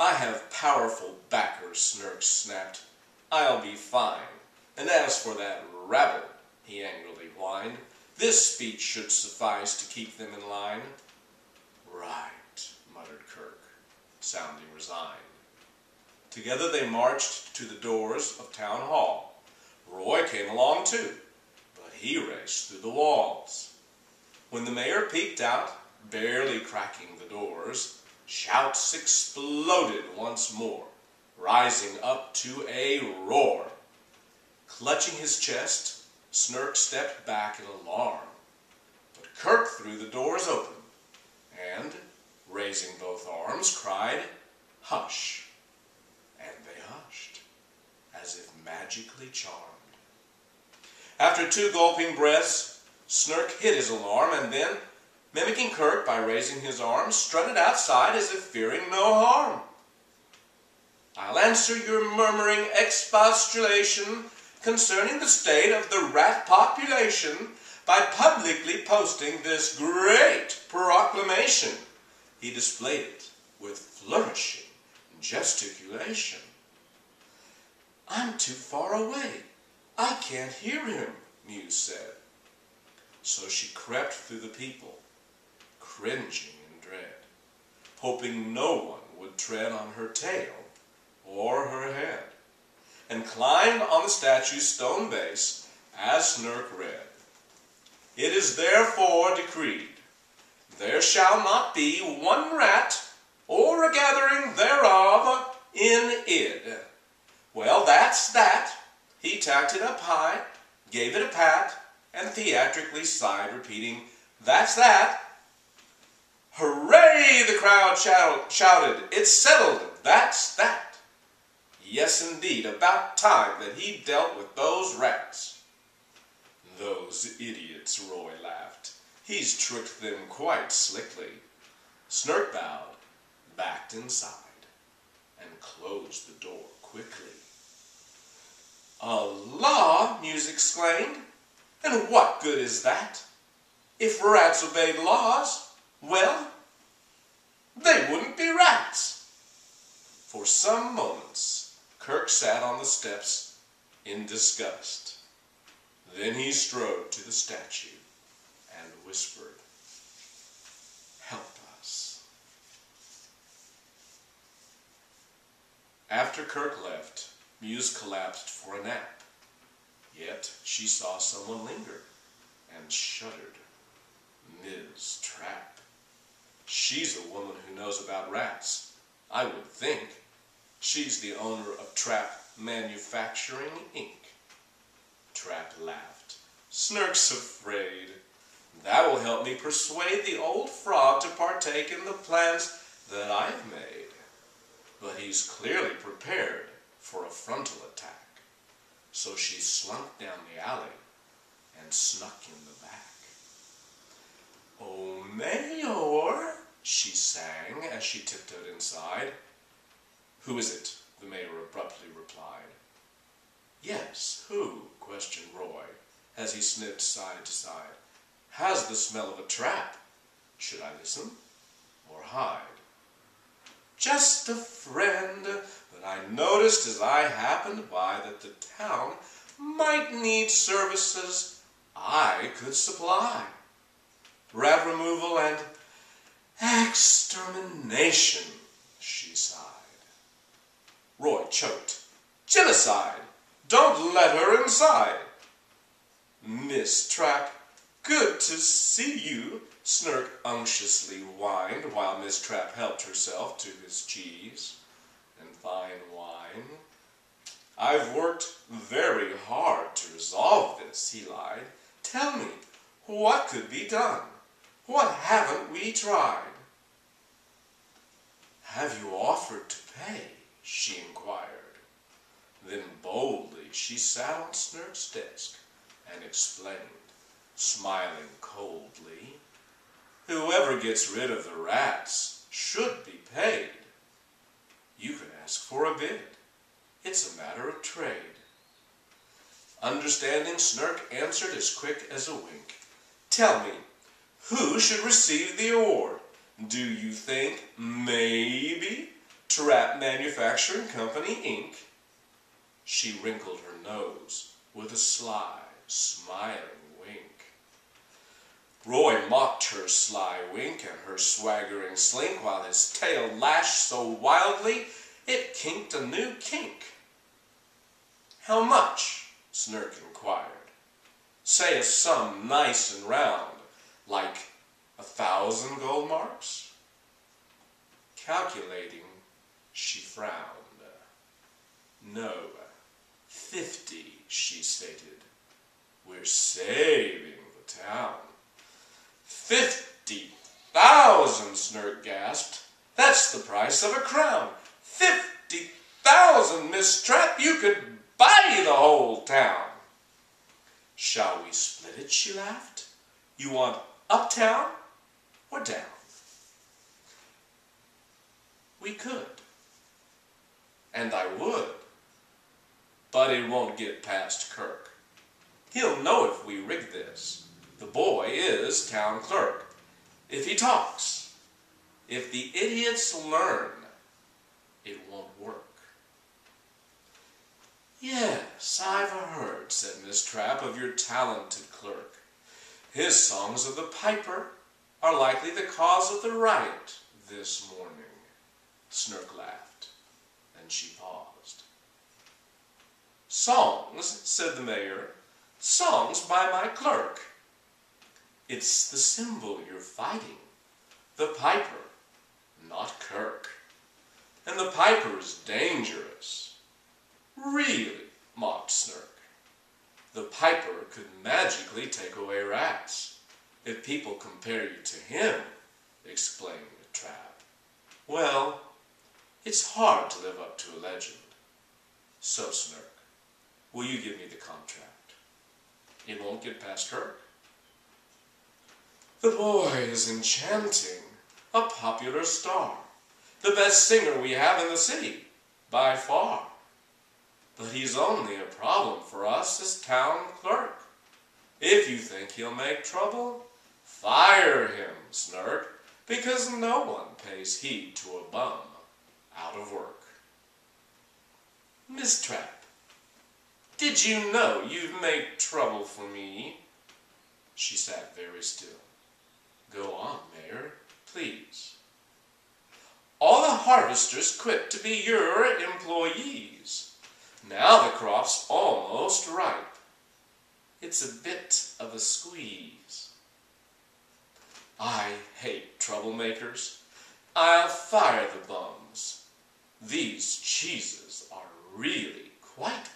I have powerful backers, Snurk snapped. I'll be fine. And as for that rabble, he angrily whined, this speech should suffice to keep them in line. Right, muttered Kirk, sounding resigned. Together they marched to the doors of Town Hall. Roy came along too, but he raced through the walls. When the mayor peeked out, barely cracking the doors, shouts exploded once more, rising up to a roar. Clutching his chest, Snurk stepped back in alarm. But Kirk threw the doors open and, raising both arms, cried, "Hush!" And they hushed, as if magically charmed. After 2 gulping breaths, Snurk hid his alarm and then, mimicking Kirk by raising his arms, strutted outside as if fearing no harm. I'll answer your murmuring expostulation concerning the state of the rat population by publicly posting this great proclamation. He displayed it with flourishing gesticulation. I'm too far away. I can't hear him, Muse said. So she crept through the people, cringing in dread, hoping no one would tread on her tail or her head, and climbed on the statue's stone base as Snurk read. It is therefore decreed, there shall not be one rat or a gathering thereof in id. Well, that's that. He tacked it up high, gave it a pat, and theatrically sighed, repeating, that's that. Hooray, the crowd shouted. It's settled. That's that. Yes, indeed, about time that he dealt with those rats. Those idiots, Roy laughed. He's tricked them quite slickly. Snurk bowed, backed inside, and closed the door quickly. Allah, Muse exclaimed, and what good is that? If rats obeyed laws, well, they wouldn't be rats. For some moments, Kirk sat on the steps in disgust. Then he strode to the statue and whispered, help us. After Kirk left, Muse collapsed for a nap. Yet she saw someone linger and shuddered. Ms. Trapp. She's a woman who knows about rats, I would think. She's the owner of Trapp Manufacturing, Inc. Trapp laughed. Snurk's afraid. That will help me persuade the old frog to partake in the plans that I've made. But he's clearly prepared for a frontal attack. So she slunk down the alley and snuck in the back. "Oh, Mayor," she sang as she tiptoed inside. "Who is it?" the mayor abruptly replied. "Yes, who?" questioned Roy, as he sniffed side to side. "Has the smell of a trap. Should I listen or hide?" "Just a friend, but I noticed as I happened by that the town might need services I could supply. Rat removal and extermination," she sighed. Roy choked. "Genocide! Don't let her inside." "Miss Trapp, good to see you," Snurk unctuously whined while Miss Trapp helped herself to his cheese and fine wine. "I've worked very hard to resolve this," he lied. "Tell me, what could be done? What haven't we tried?" "Have you offered to pay?" she inquired. Then boldly she sat on Snurk's desk and explained, smiling coldly, "Whoever gets rid of the rats should be paid. You could ask for a bid. It's a matter of trade." Understanding, Snurk answered as quick as a wink. "Tell me, who should receive the award? Do you think maybe Trapp Manufacturing Company, Inc. She wrinkled her nose with a sly, smiling wink. Roy mocked her sly wink and her swaggering slink, while his tail lashed so wildly it kinked a new kink. "How much?" Snurk inquired. "Say a sum nice and round, like 1,000 gold marks?" Calculating, she frowned. "No, 50, she stated. "We're saving the town." 50,000, Snurk gasped. "That's the price of a crown. 50,000, Miss Trap, you could buy the whole town." "Shall we split it?" she laughed. "You want uptown or down?" "We could, and I would, but it won't get past Kirk. He'll know if we rig this. The boy is town clerk. If he talks, if the idiots learn, it won't work." "Yes, I've heard," said Miss Trap, "of your talented clerk. His songs of the piper are likely the cause of the riot this morning." Snurk laughed, and she paused. "Songs," said the mayor, "songs by my clerk. It's the symbol you're fighting, the piper, not Kirk. And the piper is dangerous." "Really?" mocked Snurk. "The piper could magically take away rats, if people compare you to him," explained the Trap. "Well, it's hard to live up to a legend. So, Snurk, will you give me the contract? It won't get past Kirk." "The boy is enchanting, a popular star, the best singer we have in the city, by far. But he's only a problem for us as town clerk. If you think he'll make trouble, fire him, Snurk, because no one pays heed to a bum out of work." "Miss Trap, did you know you've made trouble for me?" She sat very still. "Go on, Mayor, please." "All the harvesters quit to be your employees. Now the crop's almost ripe. It's a bit of a squeeze. I hate troublemakers. I'll fire the bums. These cheeses are really quite